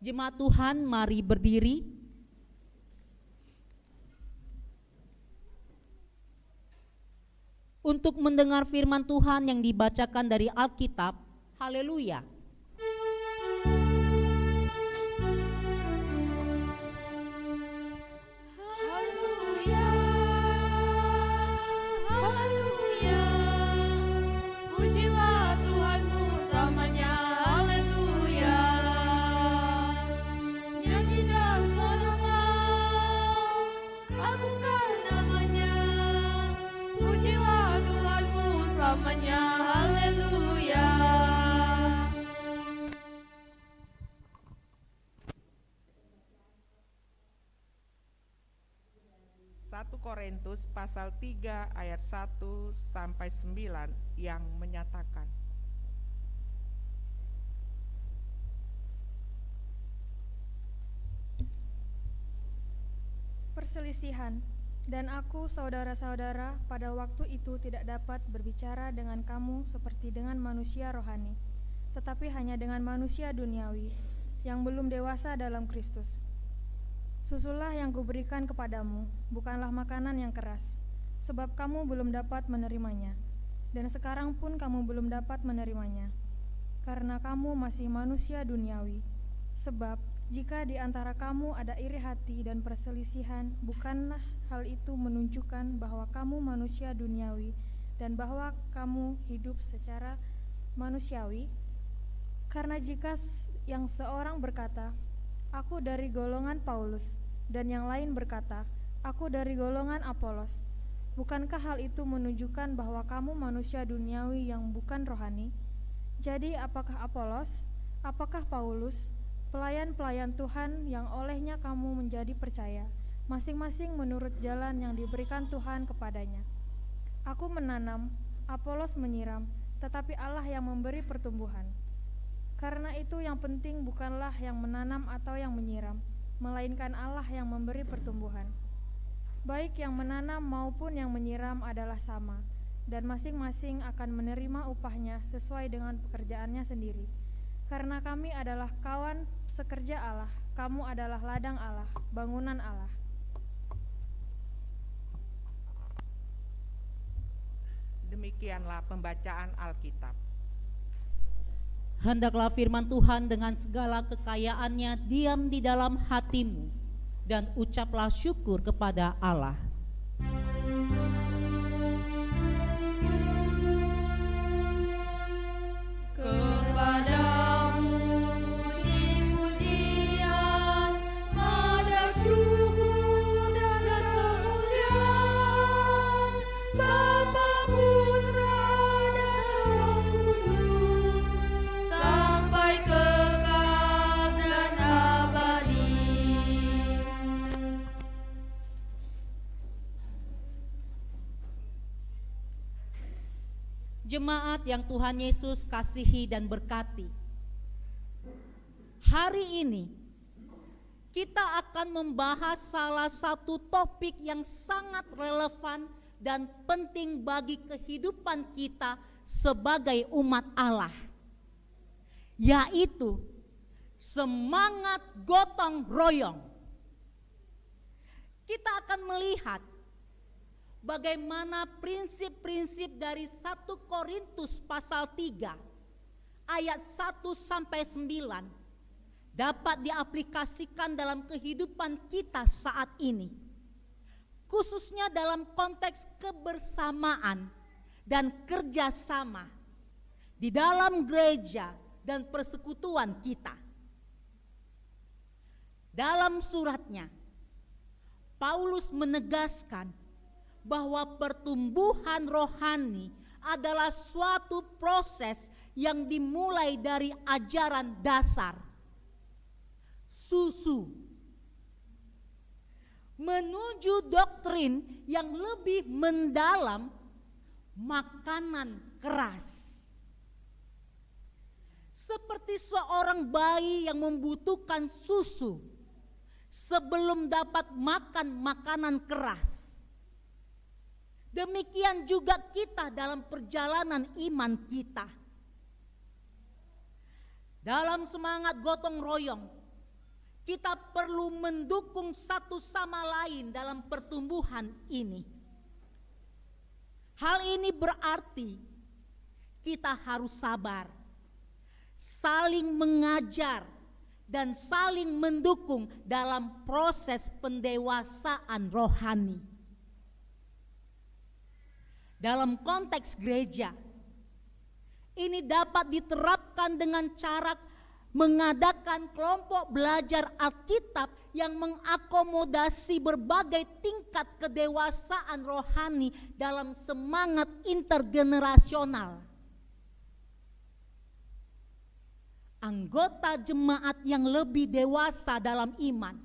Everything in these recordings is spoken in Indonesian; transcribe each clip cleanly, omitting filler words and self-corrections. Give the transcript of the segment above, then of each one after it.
Jemaat Tuhan, mari berdiri. Untuk mendengar firman Tuhan yang dibacakan dari Alkitab. Haleluya. Haleluya. 1 Korintus pasal 3 ayat 1 sampai 9 yang menyatakan, perselisihan. Dan aku, saudara-saudara, pada waktu itu tidak dapat berbicara dengan kamu seperti dengan manusia rohani, tetapi hanya dengan manusia duniawi, yang belum dewasa dalam Kristus. Susulah yang kuberikan kepadamu, bukanlah makanan yang keras, sebab kamu belum dapat menerimanya, dan sekarang pun kamu belum dapat menerimanya, karena kamu masih manusia duniawi. Sebab jika di antara kamu ada iri hati dan perselisihan, bukanlah hal itu menunjukkan bahwa kamu manusia duniawi dan bahwa kamu hidup secara manusiawi? Karena jika yang seorang berkata, aku dari golongan Paulus, dan yang lain berkata, aku dari golongan Apolos, bukankah hal itu menunjukkan bahwa kamu manusia duniawi yang bukan rohani? Jadi apakah Apolos? Apakah Paulus? Pelayan-pelayan Tuhan yang olehnya kamu menjadi percaya, masing-masing menurut jalan yang diberikan Tuhan kepadanya. Aku menanam, Apolos menyiram, tetapi Allah yang memberi pertumbuhan. Karena itu yang penting bukanlah yang menanam atau yang menyiram, melainkan Allah yang memberi pertumbuhan. Baik yang menanam maupun yang menyiram adalah sama, dan masing-masing akan menerima upahnya sesuai dengan pekerjaannya sendiri. Karena kami adalah kawan sekerja Allah, kamu adalah ladang Allah, bangunan Allah. Demikianlah pembacaan Alkitab. Hendaklah firman Tuhan dengan segala kekayaannya diam di dalam hatimu, dan ucaplah syukur kepada Allah. Kepadamu puji-pujian, madar syukur dan kemuliaan, Bapa, Putra, dan Roh Kudus, sampai kekal dan abadi. Jemaat yang Tuhan Yesus kasihi dan berkati, hari ini kita akan membahas salah satu topik yang sangat relevan dan penting bagi kehidupan kita sebagai umat Allah, yaitu semangat gotong royong. Kita akan melihat bagaimana prinsip-prinsip dari 1 Korintus pasal 3 ayat 1 sampai 9 dapat diaplikasikan dalam kehidupan kita saat ini, khususnya dalam konteks kebersamaan dan kerjasama di dalam gereja dan persekutuan kita. Dalam suratnya, Paulus menegaskan bahwa pertumbuhan rohani adalah suatu proses yang dimulai dari ajaran dasar, susu, menuju doktrin yang lebih mendalam, makanan keras. Seperti seorang bayi yang membutuhkan susu sebelum dapat makan makanan keras. Demikian juga kita dalam perjalanan iman kita. Dalam semangat gotong royong, kita perlu mendukung satu sama lain dalam pertumbuhan ini. Hal ini berarti kita harus sabar, saling mengajar, dan saling mendukung dalam proses pendewasaan rohani. Dalam konteks gereja, ini dapat diterapkan dengan cara mengadakan kelompok belajar Alkitab yang mengakomodasi berbagai tingkat kedewasaan rohani dalam semangat intergenerasional. Anggota jemaat yang lebih dewasa dalam iman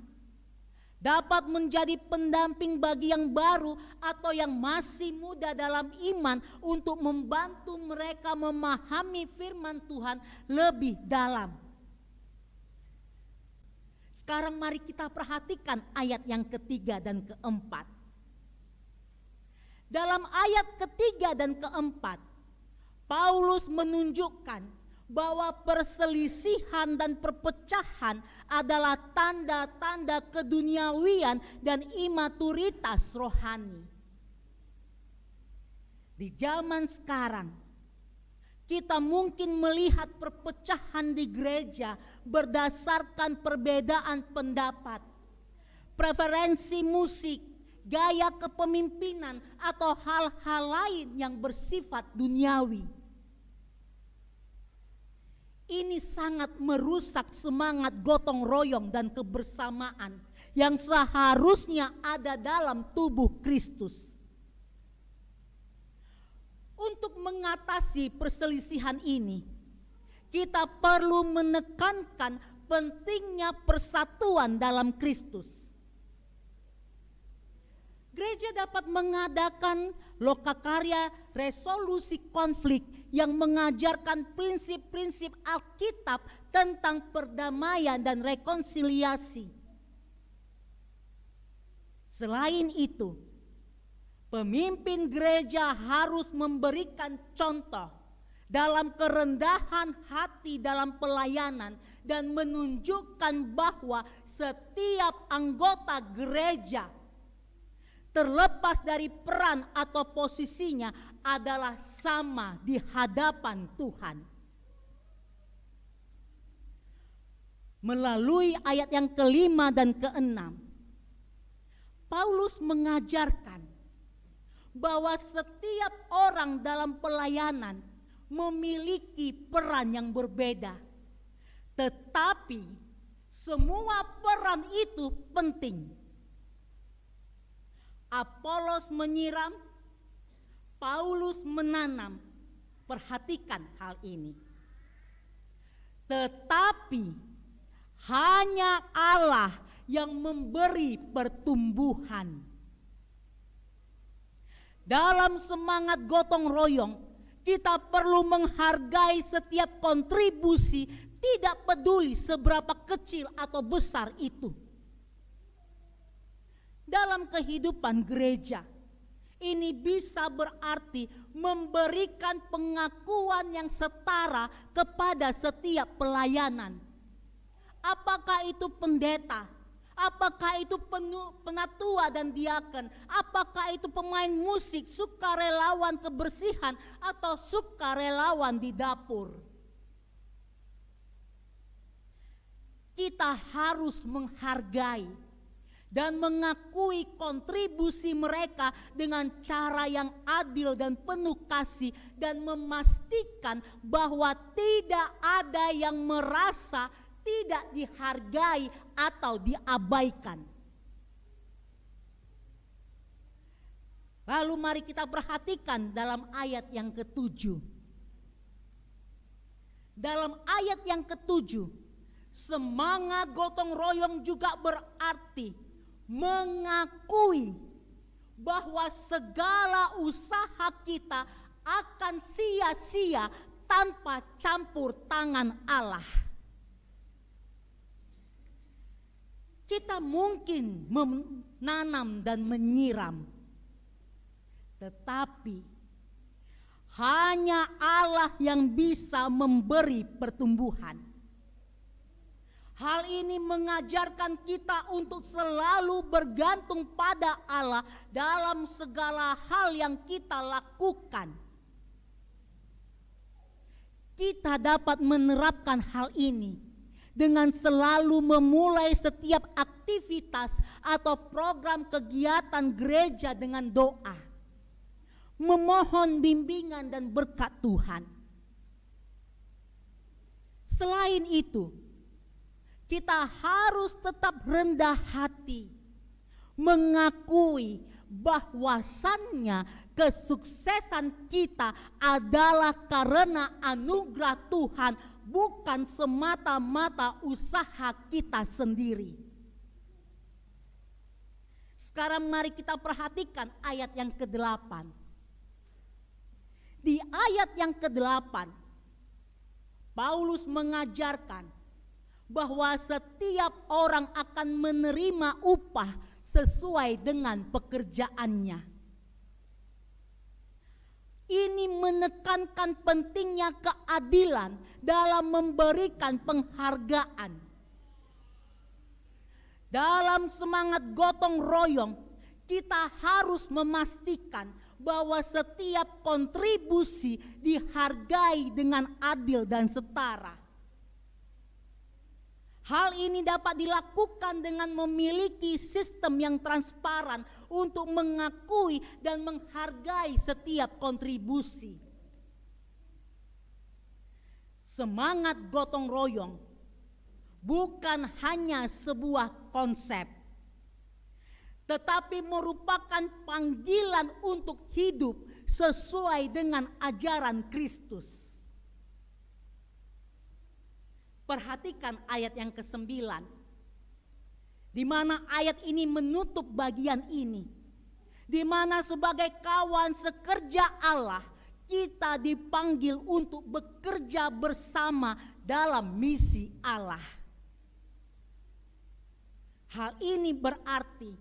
dapat menjadi pendamping bagi yang baru atau yang masih muda dalam iman untuk membantu mereka memahami firman Tuhan lebih dalam. Sekarang mari kita perhatikan ayat yang ketiga dan keempat. Dalam ayat ketiga dan keempat, Paulus menunjukkan bahwa perselisihan dan perpecahan adalah tanda-tanda keduniawian dan imaturitas rohani. Di zaman sekarang, kita mungkin melihat perpecahan di gereja berdasarkan perbedaan pendapat, preferensi musik, gaya kepemimpinan, atau hal-hal lain yang bersifat duniawi. Ini sangat merusak semangat gotong royong dan kebersamaan yang seharusnya ada dalam tubuh Kristus. Untuk mengatasi perselisihan ini, kita perlu menekankan pentingnya persatuan dalam Kristus. Gereja dapat mengadakan lokakarya resolusi konflik yang mengajarkan prinsip-prinsip Alkitab tentang perdamaian dan rekonsiliasi. Selain itu, pemimpin gereja harus memberikan contoh dalam kerendahan hati dalam pelayanan dan menunjukkan bahwa setiap anggota gereja, terlepas dari peran atau posisinya, adalah sama di hadapan Tuhan. Melalui ayat yang kelima dan keenam, Paulus mengajarkan bahwa setiap orang dalam pelayanan memiliki peran yang berbeda, tetapi semua peran itu penting. Apolos menyiram, Paulus menanam. Perhatikan hal ini. Tetapi hanya Allah yang memberi pertumbuhan. Dalam semangat gotong royong, Kita perlu menghargai setiap kontribusi, tidak peduli seberapa kecil atau besar itu. Dalam kehidupan gereja, ini bisa berarti memberikan pengakuan yang setara kepada setiap pelayanan. Apakah itu pendeta? Apakah itu penatua dan diaken? Apakah itu pemain musik, sukarelawan kebersihan, atau sukarelawan di dapur? Kita harus menghargai dan mengakui kontribusi mereka dengan cara yang adil dan penuh kasih, dan memastikan bahwa tidak ada yang merasa tidak dihargai atau diabaikan. Lalu mari kita perhatikan dalam ayat yang ke-7. Dalam ayat yang ke-7, semangat gotong royong juga berarti mengakui bahwa segala usaha kita akan sia-sia tanpa campur tangan Allah. Kita mungkin menanam dan menyiram, tetapi hanya Allah yang bisa memberi pertumbuhan. Hal ini mengajarkan kita untuk selalu bergantung pada Allah dalam segala hal yang kita lakukan. Kita dapat menerapkan hal ini dengan selalu memulai setiap aktivitas atau program kegiatan gereja dengan doa, memohon bimbingan dan berkat Tuhan. Selain itu, kita harus tetap rendah hati, mengakui bahwasannya kesuksesan kita adalah karena anugerah Tuhan, bukan semata-mata usaha kita sendiri. Sekarang mari kita perhatikan ayat yang ke-8. Di ayat yang ke-8, Paulus mengajarkan bahwa setiap orang akan menerima upah sesuai dengan pekerjaannya. Ini menekankan pentingnya keadilan dalam memberikan penghargaan. Dalam semangat gotong royong, kita harus memastikan bahwa setiap kontribusi dihargai dengan adil dan setara. Hal ini dapat dilakukan dengan memiliki sistem yang transparan untuk mengakui dan menghargai setiap kontribusi. Semangat gotong royong bukan hanya sebuah konsep, tetapi merupakan panggilan untuk hidup sesuai dengan ajaran Kristus. Perhatikan ayat yang ke-9, di mana ayat ini menutup bagian ini, di mana sebagai kawan sekerja Allah, kita dipanggil untuk bekerja bersama dalam misi Allah. Hal ini berarti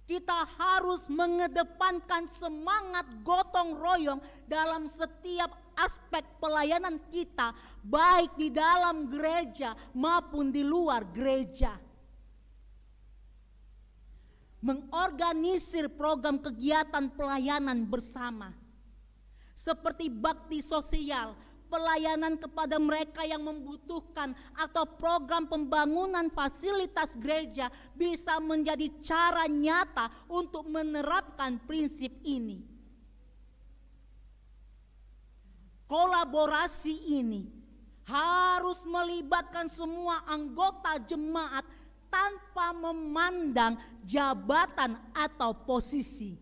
kita harus mengedepankan semangat gotong royong dalam setiap aspek pelayanan kita, baik di dalam gereja maupun di luar gereja. Mengorganisir program kegiatan pelayanan bersama, seperti bakti sosial, pelayanan kepada mereka yang membutuhkan, atau program pembangunan fasilitas gereja bisa menjadi cara nyata untuk menerapkan prinsip ini. Kolaborasi ini harus melibatkan semua anggota jemaat tanpa memandang jabatan atau posisi,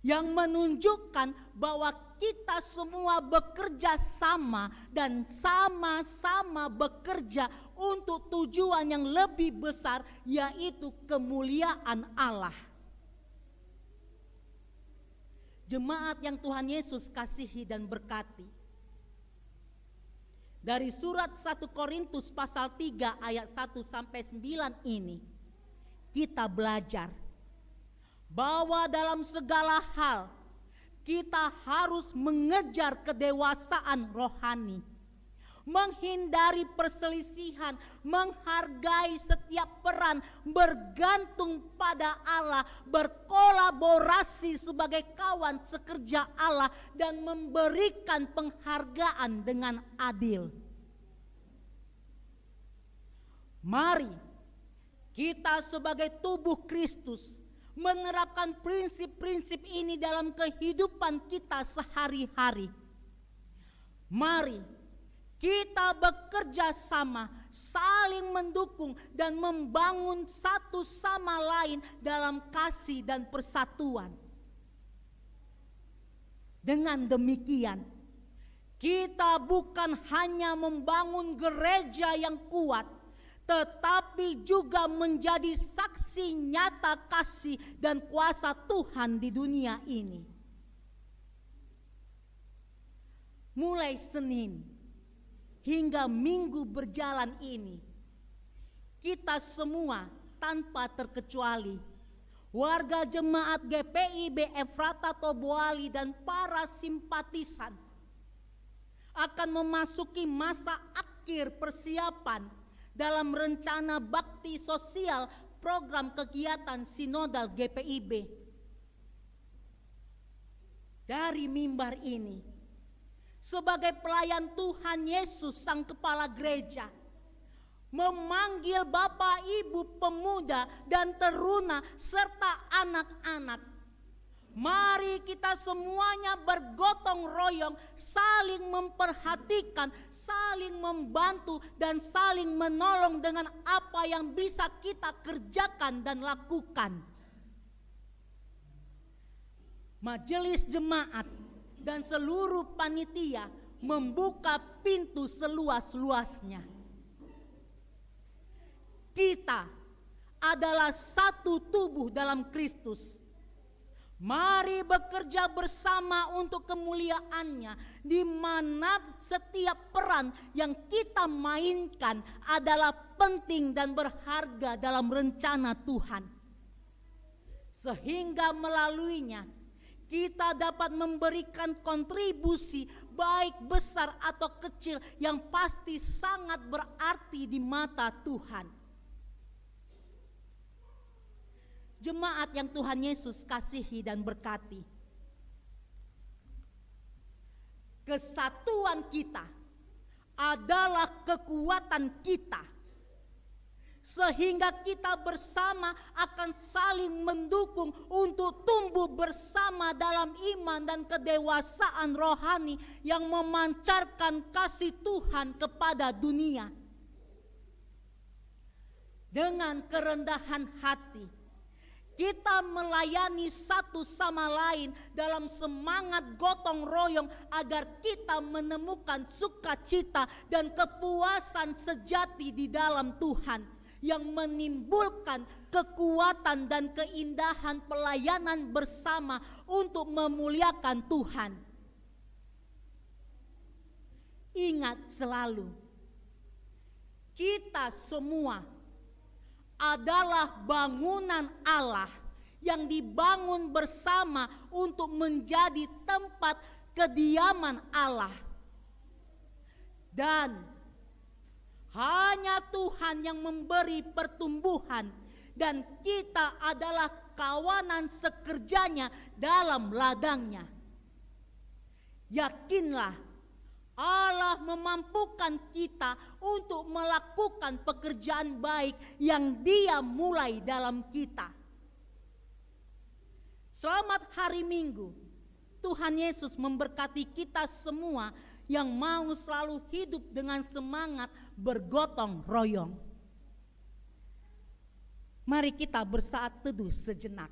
yang menunjukkan bahwa kita semua bekerja sama dan sama-sama bekerja untuk tujuan yang lebih besar, yaitu kemuliaan Allah. Jemaat yang Tuhan Yesus kasihi dan berkati. Dari surat 1 Korintus pasal 3 ayat 1 sampai 9 ini, kita belajar bahwa dalam segala hal kita harus mengejar kedewasaan rohani, menghindari perselisihan, menghargai setiap peran, bergantung pada Allah, berkolaborasi sebagai kawan sekerja Allah, dan memberikan penghargaan dengan adil. Mari kita sebagai tubuh Kristus menerapkan prinsip-prinsip ini dalam kehidupan kita sehari-hari. Mari kita bekerja sama, saling mendukung dan membangun satu sama lain dalam kasih dan persatuan. Dengan demikian, kita bukan hanya membangun gereja yang kuat, tetapi juga menjadi saksi nyata kasih dan kuasa Tuhan di dunia ini. Mulai Senin hingga Minggu berjalan ini, kita semua tanpa terkecuali, warga jemaat GPIB Efrata Tobuali dan para simpatisan, akan memasuki masa akhir persiapan dalam rencana bakti sosial program kegiatan sinodal GPIB. Dari mimbar ini, sebagai pelayan Tuhan Yesus Sang Kepala Gereja, memanggil Bapak Ibu pemuda dan teruna serta anak-anak, mari kita semuanya bergotong royong, saling memperhatikan, saling membantu, dan saling menolong dengan apa yang bisa kita kerjakan dan lakukan. Majelis jemaat dan seluruh panitia membuka pintu seluas-luasnya. Kita adalah satu tubuh dalam Kristus. Mari bekerja bersama untuk kemuliaan-Nya, di mana setiap peran yang kita mainkan adalah penting dan berharga dalam rencana Tuhan. Sehingga melaluinya kita dapat memberikan kontribusi baik besar atau kecil yang pasti sangat berarti di mata Tuhan. Jemaat yang Tuhan Yesus kasihi dan berkati, kesatuan kita adalah kekuatan kita, sehingga kita bersama akan saling mendukung untuk tumbuh bersama dalam iman dan kedewasaan rohani yang memancarkan kasih Tuhan kepada dunia. Dengan kerendahan hati, kita melayani satu sama lain dalam semangat gotong royong agar kita menemukan sukacita dan kepuasan sejati di dalam Tuhan yang menimbulkan kekuatan dan keindahan pelayanan bersama untuk memuliakan Tuhan. Ingat selalu, kita semua adalah bangunan Allah yang dibangun bersama untuk menjadi tempat kediaman Allah. Dan hanya Tuhan yang memberi pertumbuhan, dan kita adalah kawanan sekerjanya dalam ladangnya. Yakinlah, Allah memampukan kita untuk melakukan pekerjaan baik yang Dia mulai dalam kita. Selamat hari Minggu. Tuhan Yesus memberkati kita semua yang mau selalu hidup dengan semangat bergotong royong. Mari kita bersaat teduh sejenak.